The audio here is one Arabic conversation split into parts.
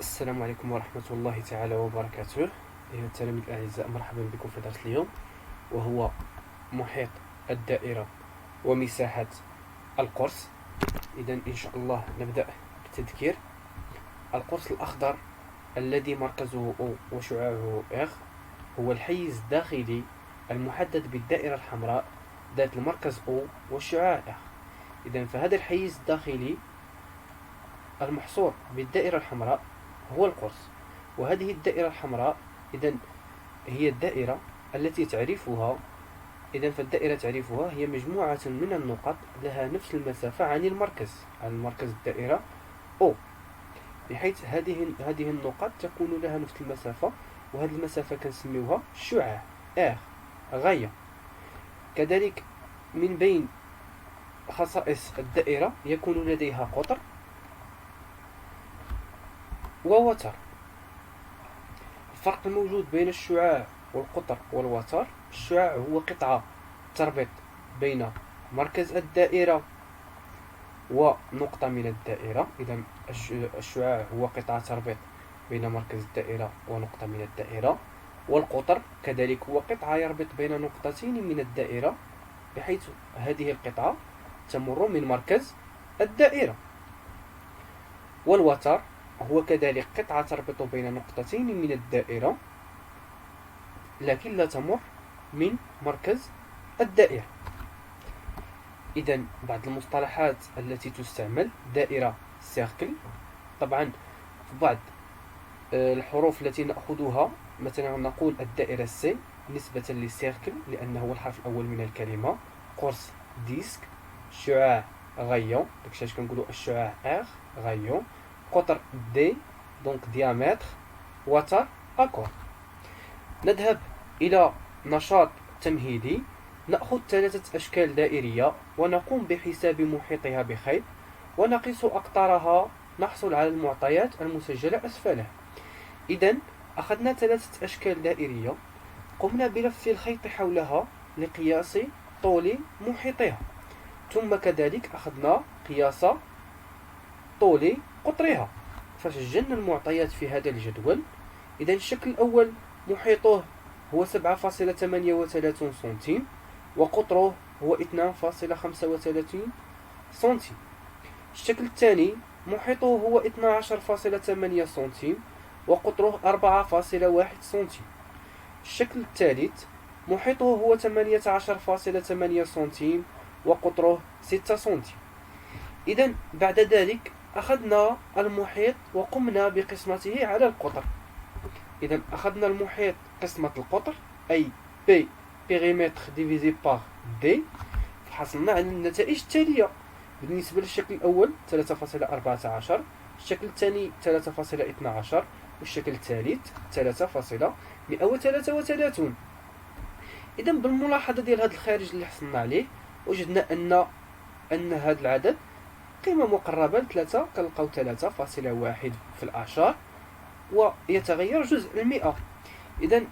السلام عليكم ورحمة الله تعالى وبركاته. أيها التلاميذ الأعزاء، مرحبا بكم في درس اليوم، وهو محيط الدائرة ومساحة القرص. إذا إن شاء الله نبدأ بالتذكير. القرص الأخضر الذي مركزه O وشعاعه R هو الحيز الداخلي المحدد بالدائرة الحمراء ذات المركز O والشعاع R. إذا فهذا الحيز الداخلي المحصور بالدائرة الحمراء هو القرص، وهذه الدائرة الحمراء إذن هي الدائرة التي تعرفها. إذن فالدائرة تعرفها هي مجموعة من النقط لها نفس المسافة عن المركز الدائرة O، بحيث هذه النقط تكون لها نفس المسافة، وهذه المسافة كنسميوها الشعاع R غاية. كذلك من بين خصائص الدائرة يكون لديها قطر ووتر. الفرق الموجود بين الشعاع والقطر والوتر: الشعاع هو قطعة تربط بين مركز الدائرة ونقطة من الدائرة. إذا الشعاع هو قطعة تربط بين مركز الدائرة ونقطة من الدائرة، والقطر كذلك هو قطعة يربط بين نقطتين من الدائرة، بحيث هذه القطعة تمر من مركز الدائرة. والوتر هو كذلك قطعة تربط بين نقطتين من الدائرة لكن لا تمر من مركز الدائرة. إذا بعض المصطلحات التي تستعمل: دائرة سيركل. طبعا في بعض الحروف التي نأخذها مثلا نقول الدائرة سي نسبة للسيركل لأنه هو الحرف الأول من الكلمة. قرص ديسك. شعاع غايون، داكشي علاش كنقولوا الشعاع ار غايون. قطر دي دونك ديامتر. وتر أكور. نذهب إلى نشاط تمهيدي. نأخذ 3 أشكال دائرية ونقوم بحساب محيطها بخيط ونقيس أقطارها، نحصل على المعطيات المسجلة أسفلها. إذن أخذنا 3 أشكال دائرية، قمنا بلف الخيط حولها لقياس طول محيطها، ثم كذلك أخذنا قياس طول قطرها. فسجلنا المعطيات في هذا الجدول. إذا الشكل الأول محيطه هو 7.38 سنتيم، وقطره هو 2.35 سنتيم. الشكل الثاني محيطه هو 12.8 سنتيم، وقطره 4.1 سنتيم. الشكل الثالث محيطه هو 18.8 سنتيم، وقطره 6 سنتيم. إذا بعد ذلك أخذنا المحيط وقمنا بقسمته على القطر. إذا أخذنا المحيط قسمة القطر، أي بي بيريمتر ديفيزي باغ دي، فحصلنا على النتائج التالية. بالنسبة للشكل الأول 3.14، الشكل الثاني 3.12، والشكل الثالث 3.133. إذا بالملاحظة ديال هذا الخارج اللي حصلنا عليه وجدنا أن هذا العدد قيمة مقربة ل3، كنلقاو 3.1 في الأعشار ويتغير جزء المئة. إذا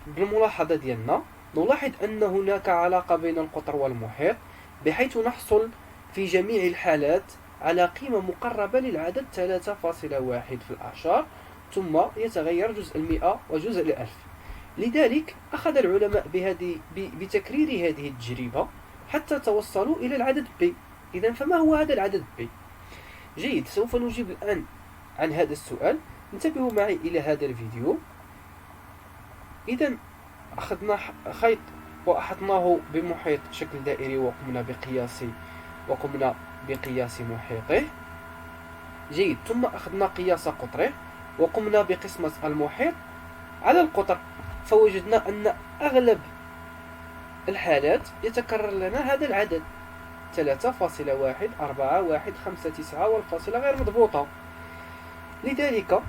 بالملاحظة ديالنا نلاحظ أن هناك علاقة بين القطر والمحيط، بحيث نحصل في جميع الحالات على قيمة مقربة للعدد 3.1 في الأعشار، ثم يتغير جزء المئة وجزء الألف. لذلك أخذ العلماء بتكرير هذه التجربة حتى توصلوا إلى العدد B. إذا فما هو هذا العدد B؟ جيد، سوف نجيب الآن عن هذا السؤال. انتبهوا معي إلى هذا الفيديو. إذا أخذنا خيط وأحطناه بمحيط شكل دائري وقمنا بقياس محيطه. جيد، ثم أخذنا قياس قطره وقمنا بقسمة المحيط على القطر، فوجدنا أن أغلب الحالات يتكرر لنا هذا العدد 3.14159 والفاصلة غير مضبوطة. لذلك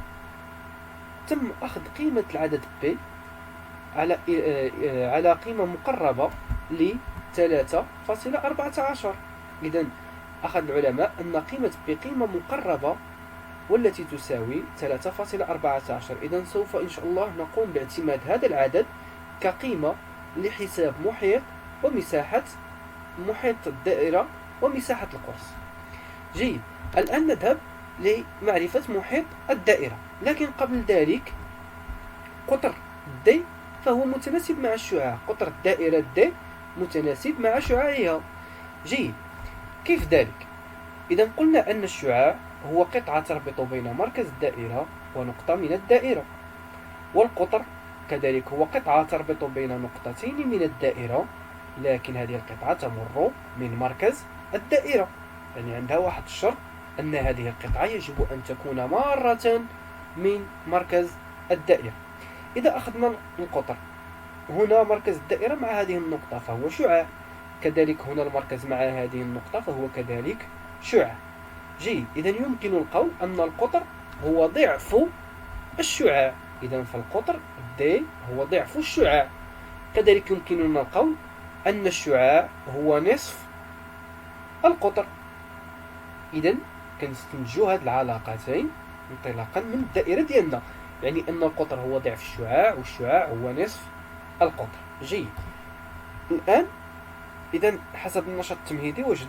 تم أخذ قيمة العدد B على قيمة مقربة ل 3.14. إذن أخذ العلماء أن قيمة B قيمة مقربة والتي تساوي 3.14. إذن سوف إن شاء الله نقوم باعتماد هذا العدد كقيمة لحساب ومساحة محيط الدائرة ومساحة القرص. جيد، الآن نذهب لمعرفة محيط الدائرة. لكن قبل ذلك قطر D فهو متناسب مع الشعاع، قطر الدائرة D متناسب مع شعاعها. جيد. كيف ذلك؟ إذا قلنا أن الشعاع هو قطعة تربط بين مركز الدائرة ونقطة من الدائرة، والقطر كذلك هو قطعة تربط بين نقطتين من الدائرة، لكن هذه القطعة تمر من مركز الدائرة، يعني عندها واحد الشرط أن هذه القطعة يجب أن تكون مارة من مركز الدائرة. إذا أخذنا القطر، هنا مركز الدائرة مع هذه النقطة فهو شعاع، كذلك هنا المركز مع هذه النقطة فهو كذلك شعاع. جيد. إذا يمكن القول أن القطر هو ضعف الشعاع، إذا فالقطر D هو ضعف الشعاع. كذلك يمكننا القول أن الشعاع هو نصف القطر. إذا كنستنتجوا هذه العلاقتين انطلاقا من الدائرة ديالنا، يعني أن القطر هو ضعف الشعاع والشعاع هو نصف القطر. جيد. الآن إذا حسب النشاط التمهيدي وجد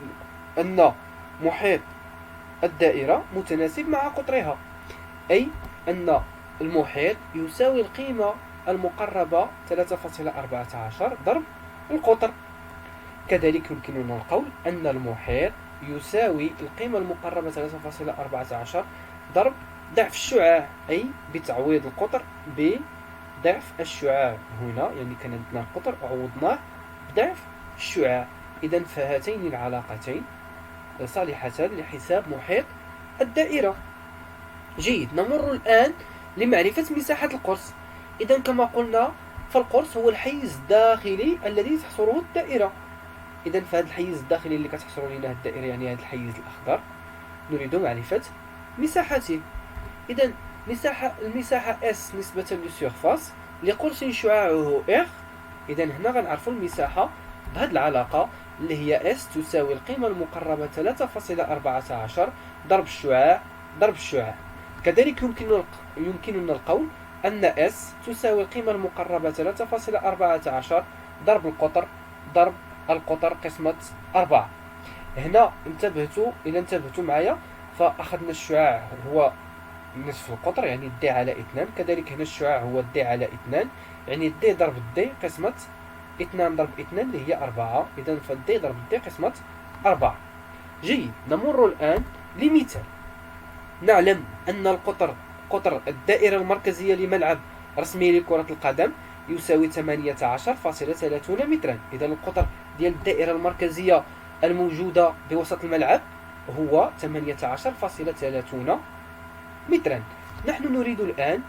أن محيط الدائرة متناسب مع قطرها، أي أن المحيط يساوي القيمة المقربة 3.14 ضرب القطر. كذلك يمكننا القول أن المحيط يساوي القيمة المقربة 3.14 ضرب ضعف الشعاع، أي بتعويض القطر بضعف الشعاع. هنا يعني كان عندنا القطر عوضناه بضعف الشعاع. إذا فهاتين العلاقتين صالحتان لحساب محيط الدائرة. جيد. نمر الآن لمعرفة مساحة القرص. إذا كما قلنا فالقرص هو الحيز الداخلي الذي تحصره الدائرة. إذا فهذا الحيز الداخلي اللي كتحصر لنا الدائرة يعني هذا الحيز الأخضر نريد معرفة مساحته. إذا المساحة S نسبة للسيرفاس لقرص شعاعه R. إذا هنا غنعرفوا المساحة بهذه العلاقة اللي هي S تساوي القيمة المقربة 3.14 ضرب الشعاع ضرب الشعاع. كذلك يمكننا القول أن S تساوي القيمة المقربة 3.14 ضرب القطر ضرب القطر قسمة 4. هنا إذا انتبهتوا معايا فأخذنا الشعاع هو نصف القطر يعني D على 2، كذلك هنا الشعاع هو D على 2 يعني D ضرب D قسمة 2 ضرب 2 اللي هي 4. إذا فD ضرب D قسمة 4. جيد. نمر الآن لمثال. نعلم أن قطر الدائرة المركزية لملعب رسمي لكرة القدم يساوي 18.30 مترا. إذا القطر ديال الدائرة المركزية الموجودة بوسط الملعب هو 18.30 مترا. نحن نريد الآن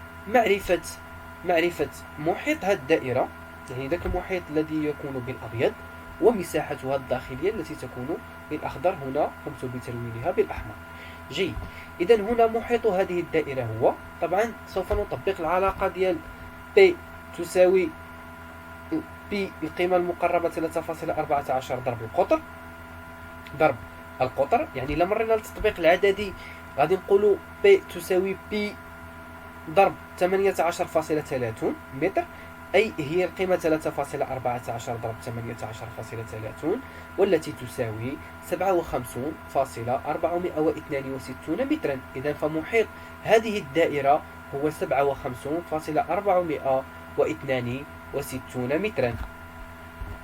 معرفة محيط هذه الدائرة، يعني ذاك المحيط الذي يكون بالأبيض، ومساحتها الداخلية التي تكون بالأخضر، هنا قمت بتلوينها بالأحمر. جيد. إذا هنا محيط هذه الدائرة هو، طبعا سوف نطبق العلاقة ديال P تساوي P القيمة المقربة 3.14 ضرب القطر، يعني إلا مرينا للتطبيق العددي غادي نقولوا P تساوي P ضرب 18.30 متر، أي هي القيمة 3.14 ضرب 18.30 والتي تساوي 57.462 مترا. إذا فمحيط هذه الدائرة هو 57.462 مترا.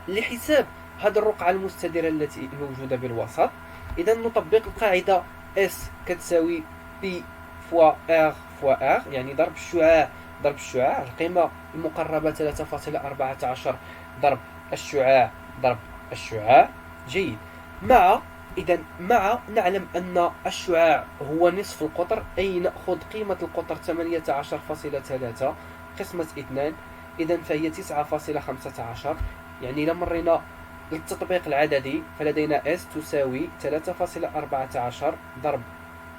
لحساب هذه الرقعة المستديرة التي موجودة بالوسط، إذا نطبق القاعدة S كتساوي P فوا R فوا R، يعني ضرب الشعاع القيمة المقربة 3.14 ضرب الشعاع. جيد. مع نعلم أن الشعاع هو نصف القطر، أي نأخذ قيمة القطر 18.3 قسمة 2، إذا فهي 9.15. يعني إذا مرينا للتطبيق العددي فلدينا S تساوي 3.14 ضرب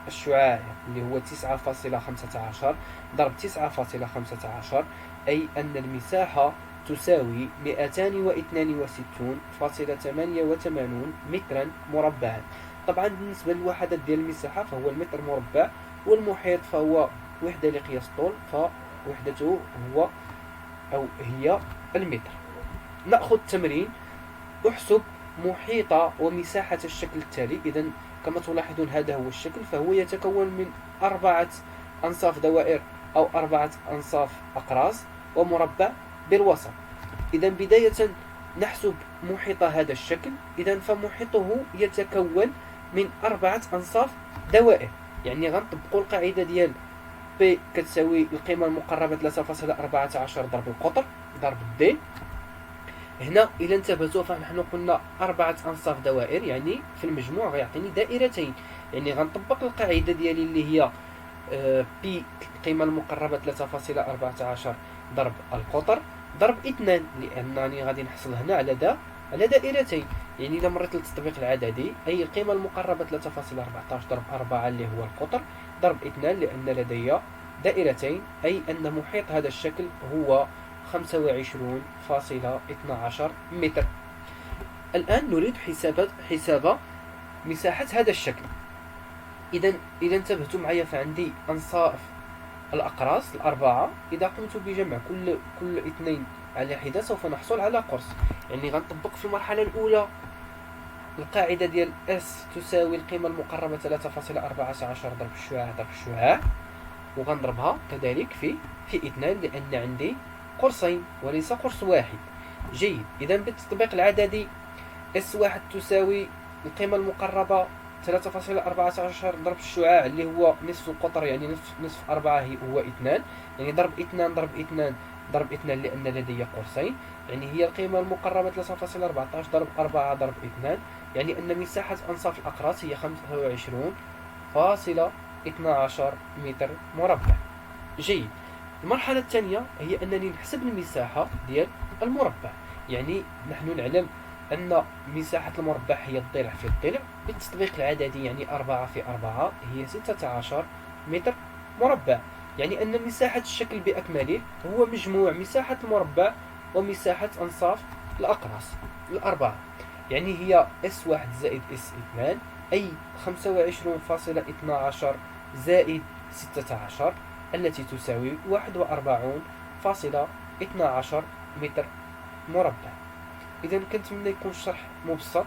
الشعاع اللي هو 9.15 ضرب 9.15، أي أن المساحة تساوي 262.88 مترا مربعا. طبعا بالنسبة للوحدات ديال المساحة فهو المتر مربع، والمحيط فهو وحدة لقياس الطول فوحدته هي المتر. نأخذ تمرين. احسب محيط ومساحة الشكل التالي. إذا كما تلاحظون هذا هو الشكل، فهو يتكون من 4 أنصاف دوائر أو 4 أنصاف أقراص ومربع بالوسط. إذا بداية نحسب محيط هذا الشكل. إذا فمحيطه يتكون من 4 أنصاف دوائر، يعني غنطبقوا القاعدة ديال P كتساوي القيمة المقربة 3.14 ضرب القطر ضرب D. هنا إلا انتبهتوا فنحن قلنا 4 أنصاف دوائر، يعني في المجموع غيعطيني دائرتين، يعني غنطبق القاعدة ديالي اللي هي P القيمة المقربة 3.14 ضرب القطر ضرب 2، لأنني غادي نحصل هنا على دائرتين. يعني إلا مريت للتطبيق العددي، أي القيمة المقربة 3.14 ضرب 4 اللي هو القطر ضرب 2، لأن لدي دائرتين، أي أن محيط هذا الشكل هو 25.12 متر. الآن نريد حساب مساحة هذا الشكل. إذا انتبهتوا معي فعندي أنصاف الأقراص الأربعة، إذا قمت بجمع كل 2 على حدة سوف نحصل على قرص. يعني غنطبق في المرحلة الأولى القاعدة ديال S تساوي القيمة المقربة 3.14 ضرب الشعاع وغنضربها كذلك في 2، لأن عندي قرصين وليس قرص واحد. جيد. إذا بالتطبيق العددي S1 تساوي القيمة المقربة 3.14 ضرب الشعاع اللي هو نصف القطر، يعني نصف 4 هو 2، يعني ضرب 2 ضرب 2 ضرب 2 لأن لدي قرصين، يعني هي القيمة المقربة 3.14 ضرب 4 ضرب 2، يعني أن مساحة أنصاف الأقراص هي 25.12 متر مربع. جيد. المرحلة الثانية هي أنني نحسب المساحة ديال المربع. يعني نحن نعلم أن مساحة المربع هي الضلع في الضلع بالتطبيق العددي، يعني 4 في 4 هي 16 متر مربع، يعني أن مساحة الشكل بأكمله هو مجموع مساحة المربع ومساحة أنصاف الأقراص الأربعة، يعني هي S1 زائد S2 أي 25.12 زائد 16 التي تساوي 41.12 متر مربع. إذا كنتمنى يكون الشرح مبسط